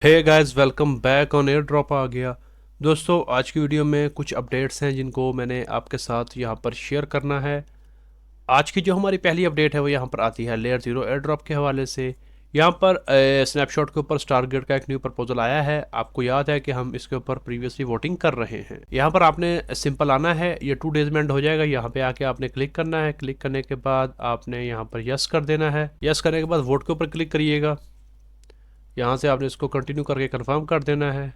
Hey guys, welcome back on air drop आ गया। दोस्तों, आज की वीडियो में कुछ अपडेट्स हैं जिनको मैंने आपके साथ यहाँ पर शेयर करना है। आज की जो हमारी पहली अपडेट है वो यहाँ पर आती है लेयर ज़ीरो एयर ड्रॉप के हवाले से। यहाँ पर स्नैपशॉट के ऊपर स्टारगेट का एक न्यू प्रपोजल आया है। आपको याद है कि हम इसके ऊपर प्रीवियसली वोटिंग कर रहे हैं। यहाँ पर आपने सिंपल आना है, ये 2 डेज में एंड हो जाएगा। यहाँ पे आके आपने क्लिक करना है। क्लिक करने के बाद आपने यहाँ पर यस कर देना है। यस करने के बाद वोट के ऊपर क्लिक करिएगा। यहाँ से आपने इसको कंटिन्यू करके कंफर्म कर देना है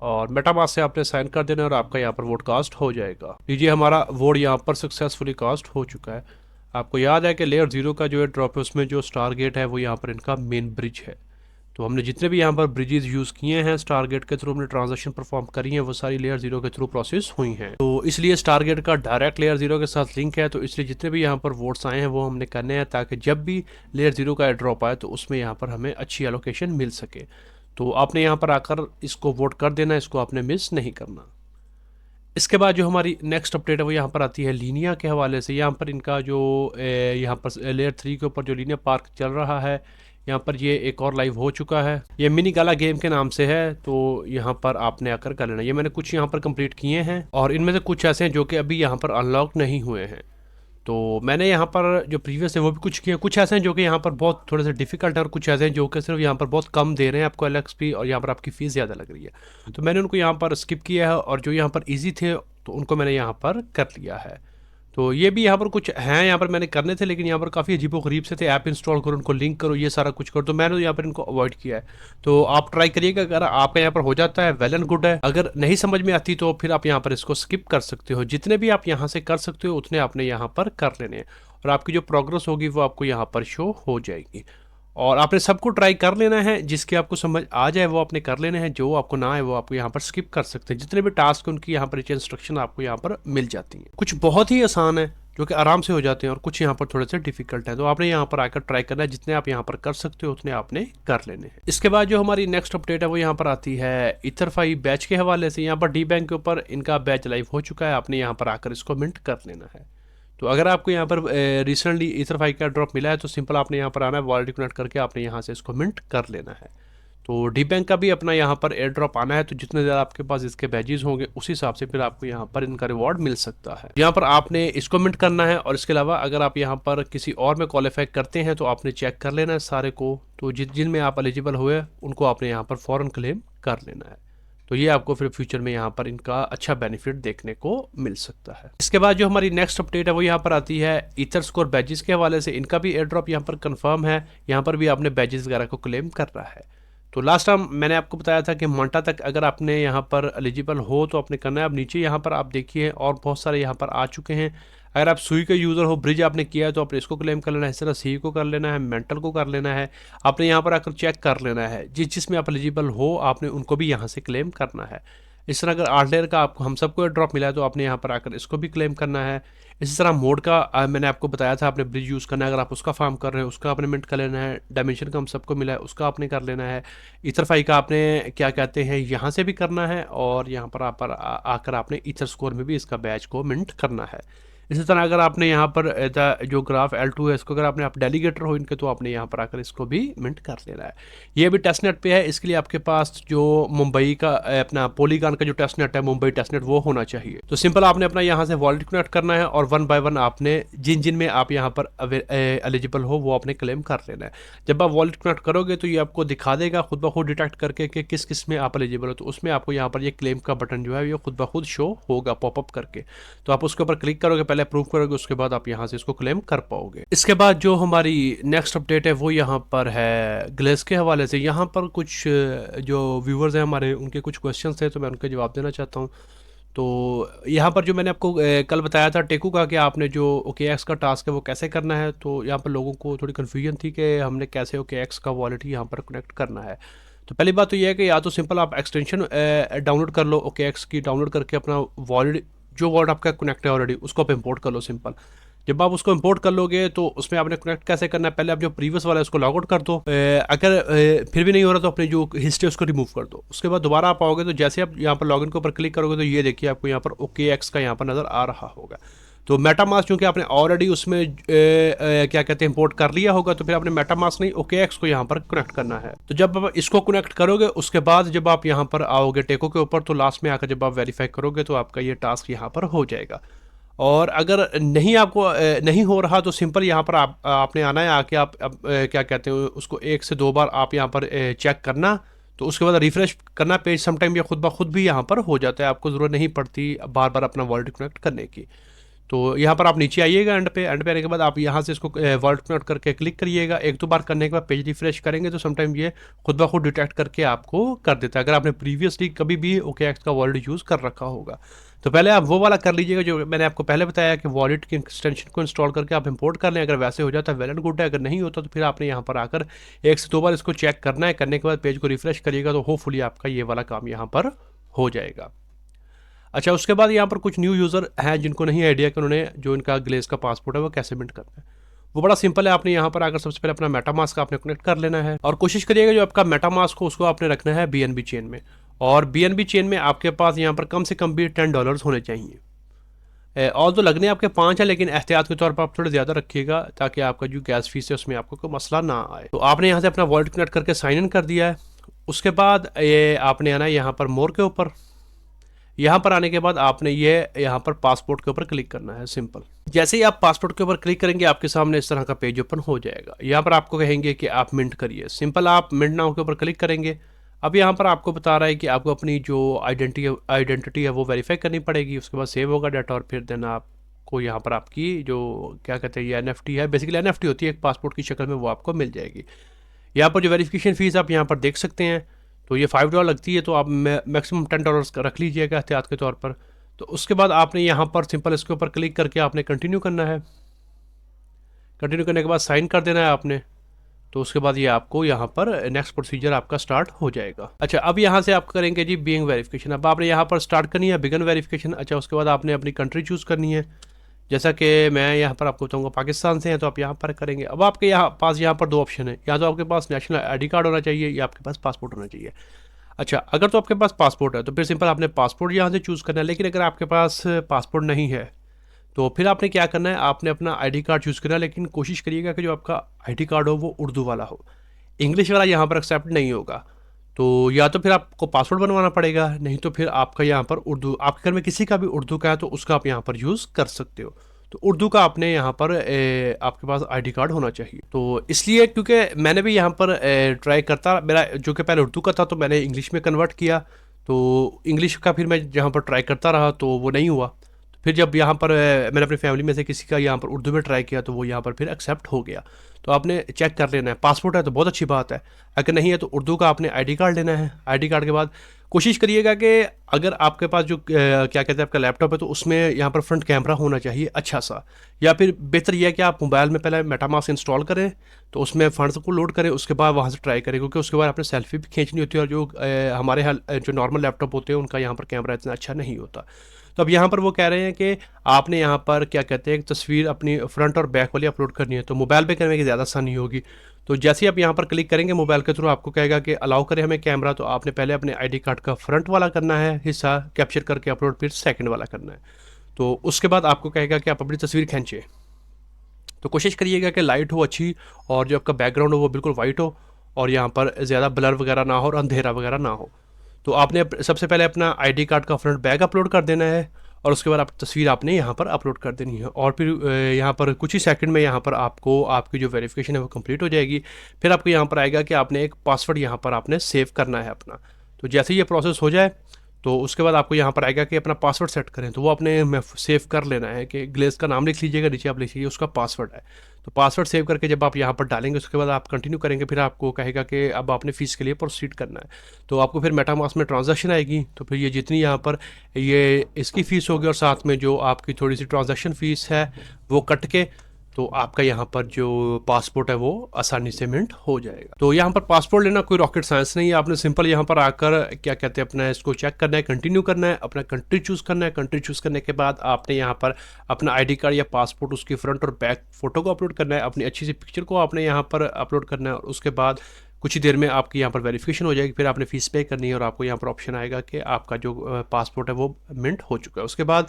और मेटामास्क से आपने साइन कर देना है और आपका यहाँ पर वोट कास्ट हो जाएगा। लीजिए, हमारा वोट यहाँ पर सक्सेसफुली कास्ट हो चुका है। आपको याद है कि लेयर ज़ीरो का जो है ड्रॉप है उसमें जो स्टार गेट है वो यहाँ पर इनका मेन ब्रिज है। तो हमने जितने भी यहाँ पर ब्रिजेस यूज़ किए हैं स्टार गेट के थ्रू हमने ट्रांजेक्शन परफॉर्म करी हैं, वो सारी लेयर ज़ीरो के थ्रू प्रोसेस हुई हैं। तो इसलिए स्टार गेट का डायरेक्ट लेयर ज़ीरो के साथ लिंक है। तो इसलिए जितने भी यहाँ पर वोट्स आए हैं वो हमने करने हैं ताकि जब भी लेयर ज़ीरो का ड्रॉप आए तो उसमें यहाँ पर हमें अच्छी एलोकेशन मिल सके। तो आपने यहाँ पर आकर इसको वोट कर देना, इसको आपने मिस नहीं करना। इसके बाद जो हमारी नेक्स्ट अपडेट है वो यहाँ पर आती है लीनिया के हवाले से। यहाँ पर इनका जो यहाँ पर लेयर 3 के ऊपर जो लीनिया पार्क चल रहा है, यहाँ पर ये एक और लाइव हो चुका है। ये मिनी गाला गेम के नाम से है। तो यहाँ पर आपने आकर कर लेना। ये मैंने कुछ यहाँ पर कंप्लीट किए हैं और इनमें से कुछ ऐसे हैं जो कि अभी यहाँ पर अनलॉक नहीं हुए हैं। तो मैंने यहाँ पर जो प्रीवियस है वो भी कुछ किए। कुछ ऐसे हैं जो कि यहाँ पर बहुत थोड़े से डिफिकल्ट है और कुछ ऐसे हैं जो कि सिर्फ यहाँ पर बहुत कम दे रहे हैं आपको एलएक्सपी और यहाँ पर आपकी फ़ीस ज़्यादा लग रही है। तो मैंने उनको यहाँ पर स्किप किया है और जो यहाँ पर ईजी थे तो उनको मैंने यहाँ पर कर लिया है। तो ये भी यहाँ पर कुछ हैं यहाँ पर मैंने करने थे, लेकिन यहाँ पर काफ़ी अजीबोगरीब से थे। ऐप इंस्टॉल करो, उनको लिंक करो, ये सारा कुछ करो। तो मैंने यहाँ पर इनको अवॉइड किया है। तो आप ट्राई करिएगा, अगर आपका यहाँ पर हो जाता है वेल एंड गुड है। अगर नहीं समझ में आती तो फिर आप यहाँ पर इसको स्किप कर सकते हो। जितने भी आप यहाँ से कर सकते हो उतने आपने यहाँ पर कर लेने हैं और आपकी जो प्रोग्रेस होगी वो आपको यहाँ पर शो हो जाएगी। और आपने सबको ट्राई कर लेना है, जिसके आपको समझ आ जाए वो आपने कर लेने हैं, जो आपको ना आए वो आपको यहाँ पर स्किप कर सकते हैं। जितने भी टास्क हैं उनकी यहाँ पर इंस्ट्रक्शन आपको यहाँ पर मिल जाती हैं। कुछ बहुत ही आसान है जो कि आराम से हो जाते हैं और कुछ यहाँ पर थोड़े से डिफिकल्ट है। तो आपने यहाँ पर आकर ट्राई करना है। जितने आप यहाँ पर कर सकते हो उतने आपने कर लेने हैं। इसके बाद जो हमारी नेक्स्ट अपडेट है वो यहाँ पर आती है इथरफाई बैच के हवाले से। यहाँ पर डी बैंक के ऊपर इनका बैच लाइव हो चुका है। आपने यहाँ पर आकर इसको मिंट कर लेना है। तो अगर आपको यहाँ पर रिसेंटली इथरफाई का ड्रॉप मिला है तो सिंपल आपने यहाँ पर आना है, वॉलेट कनेक्ट करके आपने यहाँ से इसको मिंट कर लेना है। तो डी बैंक का भी अपना यहाँ पर एयर ड्रॉप आना है। तो जितने ज़्यादा आपके पास इसके बैजेस होंगे उस हिसाब से फिर आपको यहाँ पर इनका रिवॉर्ड मिल सकता है। यहाँ पर आपने इसको मिंट करना है और इसके अलावा अगर आप यहाँ पर किसी और में क्वालिफाई करते हैं तो आपने चेक कर लेना है सारे को। तो जिनमें आप एलिजिबल हुए उनको आपने यहाँ पर फ़ौरन क्लेम कर लेना है। तो ये आपको फिर फ्यूचर में यहाँ पर इनका अच्छा बेनिफिट देखने को मिल सकता है। इसके बाद जो हमारी नेक्स्ट अपडेट है वो यहाँ पर आती है ईथर स्कोर बैजेस के हवाले से। इनका भी एयर ड्रॉप यहाँ पर कंफर्म है। यहाँ पर भी आपने बैजेस वगैरह को क्लेम करना है। तो लास्ट टाइम मैंने आपको बताया था कि मंटा तक अगर आपने यहाँ पर एलिजिबल हो तो आपने करना है। अब नीचे यहाँ पर आप देखिए और बहुत सारे यहाँ पर आ चुके हैं। अगर आप सुई का यूज़र हो, ब्रिज आपने किया है तो आपने इसको क्लेम कर लेना है। इस तरह सी को कर लेना है, मेंटल को कर लेना है। आपने यहाँ पर आकर चेक कर लेना है जिसमें आप एलिजिबल हो आपने उनको भी यहाँ से क्लेम करना है। इस तरह अगर 8 लेयर का आपको हम सबको ड्रॉप मिला है तो आपने यहाँ पर आकर इसको भी क्लेम करना है। इसी तरह मोड का मैंने आपको बताया था आपने ब्रिज यूज़ करना है। अगर आप उसका फार्म कर रहे हो उसका आपने मिंट कर लेना है। डायमेंशन का हम सबको मिला है उसका आपने कर लेना है। इथरफाई का आपने क्या कहते हैं यहाँ से भी करना है और यहाँ पर आकर आपने ईथर स्कोर में भी इसका बैच को मिंट करना है। इसी तरह अगर आपने यहाँ पर जो ग्राफ L2 है इसको अगर आपने आप डेलीगेटर हो इनके तो आपने यहाँ पर आकर इसको भी मिंट कर लेना है। ये भी टेस्ट नेट पे है, इसके लिए आपके पास जो मुंबई का अपना पॉलीगॉन का जो टेस्ट नेट है, मुंबई टेस्ट नेट, वो होना चाहिए। तो सिंपल आपने अपना यहाँ से वॉलेट कनेक्ट करना है और 1 बाय 1 आपने जिन जिन में आप यहाँ पर एलिजिबल हो वो आपने क्लेम कर लेना है। जब आप वॉलेट कनेक्ट करोगे तो ये आपको दिखा देगा खुद ब खुद डिटेक्ट करके कि किस किस में आप एलिजिबल हो। तो उसमें आपको यहाँ पर ये क्लेम का बटन जो है ये खुद ब खुद शो होगा पॉपअप करके। तो आप उसके ऊपर क्लिक करोगे, पहले अप्रूव करोगे, उसके बाद आप यहाँ से इसको क्लेम कर पाओगे। इसके बाद जो हमारी नेक्स्ट अपडेट है वो यहाँ पर है ग्लेस के हवाले से। यहाँ पर कुछ जो व्यूवर्स हैं हमारे उनके कुछ क्वेश्चंस थे तो मैं उनके जवाब देना चाहता हूँ। तो यहाँ पर जो मैंने आपको कल बताया था टेकू का कि आपने जो OKX का टास्क है वो कैसे करना है, तो यहाँ पर लोगों को थोड़ी कन्फ्यूजन थी कि हमने कैसे OKX का वॉलेट यहाँ पर कनेक्ट करना है। तो पहली बात तो ये है कि या तो सिंपल आप एक्सटेंशन डाउनलोड कर लो OKX की, डाउनलोड करके अपना वॉलेट जो वॉलेट आपका कनेक्ट है ऑलरेडी उसको आप इंपोर्ट कर लो सिंपल। जब आप उसको इंपोर्ट कर लोगे तो उसमें आपने कनेक्ट कैसे करना है, पहले आप जो प्रीवियस वाला है उसको लॉग आउट कर दो। अगर फिर भी नहीं हो रहा तो अपनी जो हिस्ट्री है उसको रिमूव कर दो। उसके बाद दोबारा आप आओगे तो जैसे आप यहाँ पर लॉगिन के ऊपर क्लिक करोगे तो ये देखिए आपको यहाँ पर OKX का यहाँ पर नज़र आ रहा होगा। तो मेटामास्क चूँकि आपने ऑलरेडी उसमें क्या कहते हैं इंपोर्ट कर लिया होगा, तो फिर आपने मेटामास्क नहीं OKX को यहाँ पर कनेक्ट करना है। तो जब आप इसको कनेक्ट करोगे उसके बाद जब आप यहाँ पर आओगे टेको के ऊपर, तो लास्ट में आकर जब आप वेरीफाई करोगे तो आपका ये टास्क यहाँ पर हो जाएगा। और अगर नहीं आपको नहीं हो रहा तो सिंपल यहाँ पर आपने आना है, आके आप क्या कहते हैं उसको 1 से 2 बार आप यहाँ पर चेक करना, तो उसके बाद रिफ्रेश करना पेज। समटाइम ये खुद ब खुद भी यहाँ पर हो जाता है, आपको ज़रूरत नहीं पड़ती बार बार अपना वॉलेट कनेक्ट करने की। तो यहाँ पर आप नीचे आइएगा, एंड पे आने के बाद आप यहाँ से इसको वॉलेट कनेक्ट करके क्लिक करिएगा। 1-2 बार करने के बाद पेज रिफ्रेश करेंगे तो समटाइम ये खुद ब खुद डिटेक्ट करके आपको कर देता है, अगर आपने प्रीवियसली कभी भी OKX का वॉलेट यूज़ कर रखा होगा। तो पहले आप वो वाला कर लीजिएगा जो मैंने आपको पहले बताया कि वॉलेट की एक्सटेंशन को इंस्टॉल करके आप इंपोर्ट कर लें। अगर वैसे हो जाता है वेल एंड गुड है, अगर नहीं होता तो फिर आपने यहाँ पर आकर 1 से 2 बार इसको चेक करना है। करने के बाद पेज को रिफ्रेश करिएगा तो होपफुली आपका ये वाला काम यहाँ पर हो जाएगा। अच्छा, उसके बाद यहाँ पर कुछ न्यू यूज़र हैं जिनको नहीं आइडिया कि उन्होंने जो इनका ग्लेस का पासपोर्ट है वो कैसे मिंट करना है। वो बड़ा सिंपल है, आपने यहाँ पर आकर सबसे पहले अपना मेटामास्क आपने कनेक्ट कर लेना है, और कोशिश करिएगा जो आपका मेटामास्क हो उसको आपने रखना है BNB चेन में। और BNB चेन में आपके पास यहाँ पर कम से कम भी $10 होने चाहिए। और तो लगने आपके 5 है, लेकिन एहतियात के तौर पर आप थोड़े ज़्यादा रखिएगा ताकि आपका जो गैस फीस है उसमें आपको कोई मसला ना आए। तो आपने यहाँ से अपना वॉलेट कनेक्ट करके साइन इन कर दिया है। उसके बाद ये आपने आना है यहाँ पर मोर के ऊपर। यहाँ पर आने के बाद आपने ये यहाँ पर पासपोर्ट के ऊपर क्लिक करना है। सिंपल जैसे ही आप पासपोर्ट के ऊपर क्लिक करेंगे आपके सामने इस तरह का पेज ओपन हो जाएगा। यहाँ पर आपको कहेंगे कि आप मिंट करिए। सिंपल आप मिंट नाउ के ऊपर क्लिक करेंगे। अब यहाँ पर आपको बता रहा है कि आपको अपनी जो आइडेंटिटी है वो वेरीफाई करनी पड़ेगी। उसके बाद सेव होगा डाटा, और फिर देन आपको यहाँ पर आपकी जो क्या कहते हैं ये NFT है, बेसिकली NFT होती है एक पासपोर्ट की शक्ल में, वो आपको मिल जाएगी। यहाँ पर जो वेरिफिकेशन फ़ीस आप यहाँ पर देख सकते हैं, तो ये $5 लगती है, तो आप मैक्सिमम $10 रख लीजिएगा एहतियात के तौर पर। तो उसके बाद आपने यहाँ पर सिंपल इसके ऊपर क्लिक करके आपने कंटिन्यू करना है। कंटिन्यू करने के बाद साइन कर देना है आपने। तो उसके बाद ये आपको यहाँ पर नेक्स्ट प्रोसीजर आपका स्टार्ट हो जाएगा। अच्छा, अब यहाँ से आप करेंगे जी बीइंग वेरिफिकेशन। अब आपने यहाँ पर स्टार्ट करनी है बिगन वेरिफिकेशन। अच्छा, उसके बाद आपने अपनी कंट्री चूज़ करनी है। जैसा कि मैं यहाँ पर आपको बताऊँगा पाकिस्तान से हैं, तो आप यहाँ पर करेंगे। अब आपके यहाँ पर 2 ऑप्शन है, या तो आपके पास नेशनल ID कार्ड होना चाहिए या आपके पास पासपोर्ट होना चाहिए। अच्छा, अगर तो आपके पास पासपोर्ट है तो फिर सिंपल आपने पासपोर्ट यहाँ से चूज़ करना है। लेकिन अगर आपके पास पासपोर्ट नहीं है तो फिर आपने क्या करना है, आपने अपना ID कार्ड चूज़ करना है। लेकिन कोशिश करिएगा कि जो आपका ID कार्ड हो वो उर्दू वाला हो, इंग्लिश वाला यहाँ पर एक्सेप्ट नहीं होगा। तो या तो फिर आपको पासपोर्ट बनवाना पड़ेगा, नहीं तो फिर आपका यहाँ पर उर्दू, आपके घर में किसी का भी उर्दू का है तो उसका आप यहाँ पर यूज़ कर सकते हो। तो उर्दू का आपने यहाँ पर आपके पास ID कार्ड होना चाहिए। तो इसलिए क्योंकि मैंने भी यहाँ पर ट्राई करता, मेरा जो कि पहले उर्दू का था तो मैंने इंग्लिश में कन्वर्ट किया, तो इंग्लिश का फिर मैं जहाँ पर ट्राई करता रहा तो वो नहीं हुआ। तो फिर जब यहाँ पर मैंने अपनी फैमिली में से किसी का यहाँ पर उर्दू में ट्राई किया तो वो यहाँ पर फिर एक्सेप्ट हो गया। तो आपने चेक कर लेना है। पासपोर्ट है तो बहुत अच्छी बात है, अगर नहीं है तो उर्दू का आपने ID कार्ड लेना है। ID कार्ड के बाद कोशिश करिएगा कि अगर आपके पास जो क्या कहते हैं आपका लैपटॉप है तो उसमें यहाँ पर फ्रंट कैमरा होना चाहिए अच्छा सा, या फिर बेहतर यह है कि आप मोबाइल में पहले मेटामास्क इंस्टॉल करें, तो उसमें फंड्स को लोड करें, उसके बाद वहाँ से ट्राई करें, क्योंकि उसके बाद आपने सेल्फी भी खींचनी होती है, और जो हमारे जो नॉर्मल लैपटॉप होते हैं उनका यहाँ पर कैमरा इतना अच्छा नहीं होता। तो अब यहाँ पर वो कह रहे हैं कि आपने यहाँ पर क्या कहते हैं एक तस्वीर अपनी फ्रंट और बैक वाली अपलोड करनी है, तो मोबाइल पे करने की ज़्यादा आसानी होगी। तो जैसे ही आप यहाँ पर क्लिक करेंगे मोबाइल के थ्रू, आपको कहेगा कि अलाउ करें हमें कैमरा, तो आपने पहले अपने ID कार्ड का फ्रंट वाला करना है हिस्सा कैप्चर करके अपलोड, फिर सेकंड वाला करना है। तो उसके बाद आपको कहेगा कि आप अपनी तस्वीर खींचे। तो कोशिश करिएगा कि लाइट हो अच्छी, और जो आपका बैकग्राउंड हो वो बिल्कुल वाइट हो, और यहाँ पर ज़्यादा ब्लर वगैरह ना हो और अंधेरा वगैरह ना हो। तो आपने सबसे पहले अपना ID कार्ड का फ्रंट बैक अपलोड कर देना है, और उसके बाद आप तस्वीर आपने यहाँ पर अपलोड कर देनी है, और फिर यहाँ पर कुछ ही सेकंड में यहाँ पर आपको आपकी जो वेरिफिकेशन है वो कंप्लीट हो जाएगी। फिर आपको यहाँ पर आएगा कि आपने एक पासवर्ड यहाँ पर आपने सेव करना है अपना। तो जैसे ही ये प्रोसेस हो जाए तो उसके बाद आपको यहाँ पर आएगा कि अपना पासवर्ड सेट करें, तो वो आपने सेव कर लेना है कि ग्लेस का नाम लिख लीजिएगा, नीचे आप लिखिए उसका पासवर्ड है। तो पासवर्ड सेव करके जब आप यहाँ पर डालेंगे उसके बाद आप कंटिन्यू करेंगे, फिर आपको कहेगा कि अब आपने फ़ीस के लिए प्रोसीड करना है। तो आपको फिर मेटामास्क में ट्रांजैक्शन आएगी, तो फिर ये जितनी यहाँ पर ये इसकी फ़ीस होगी और साथ में जो आपकी थोड़ी सी ट्रांजैक्शन फ़ीस है वो कट के, तो आपका यहाँ पर जो पासपोर्ट है वो आसानी से मिंट हो जाएगा। तो यहाँ पर पासपोर्ट लेना कोई रॉकेट साइंस नहीं है, आपने सिंपल यहाँ पर आकर क्या कहते हैं अपना इसको चेक करना है, कंटिन्यू करना है, अपना कंट्री चूज़ करना है। कंट्री चूज़ करने के बाद आपने यहाँ पर अपना ID कार्ड या पासपोर्ट उसकी फ्रंट और बैक फ़ोटो को अपलोड करना है, अपनी अच्छी सी पिक्चर को आपने यहाँ पर अपलोड करना है, और उसके बाद कुछ ही देर में आपकी यहाँ पर वेरिफिकेशन हो जाएगी, फिर आपने फीस पे करनी है और आपको यहाँ पर ऑप्शन आएगा कि आपका जो पासपोर्ट है वो मिंट हो चुका है। उसके बाद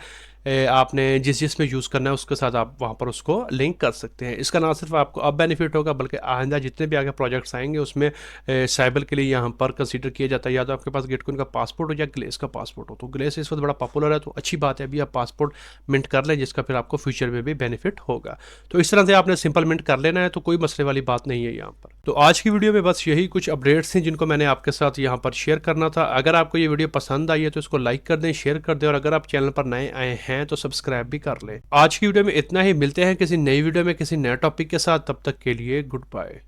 आपने जिस में यूज़ करना है उसके साथ आप वहाँ पर उसको लिंक कर सकते हैं। इसका ना सिर्फ आपको अब बेनिफिट होगा बल्कि आइंदा जितने भी आगे प्रोजेक्ट्स आएंगे उसमें साइबर के लिए यहाँ पर कंसीडर किया जाता है, या तो आपके पास गिटकॉइन का पासपोर्ट हो या ग्लेस का पासपोर्ट हो। तो ग्लेस इस वक्त बड़ा पॉपुलर है, तो अच्छी बात है, अभी आप पासपोर्ट मिंट कर लें जिसका फिर आपको फ्यूचर में भी बेनिफिट होगा। तो इस तरह से आपने सिंपल मिंट कर लेना है, तो कोई मसले वाली बात नहीं है यहाँ पर। तो आज की वीडियो में बस यही कुछ अपडेट्स हैं जिनको मैंने आपके साथ यहाँ पर शेयर करना था। अगर आपको ये वीडियो पसंद आई है तो इसको लाइक कर दें, शेयर कर दें, और अगर आप चैनल पर नए आए हैं तो सब्सक्राइब भी कर लें। आज की वीडियो में इतना ही, मिलते हैं किसी नई वीडियो में किसी नए टॉपिक के साथ, तब तक के लिए गुड बाय।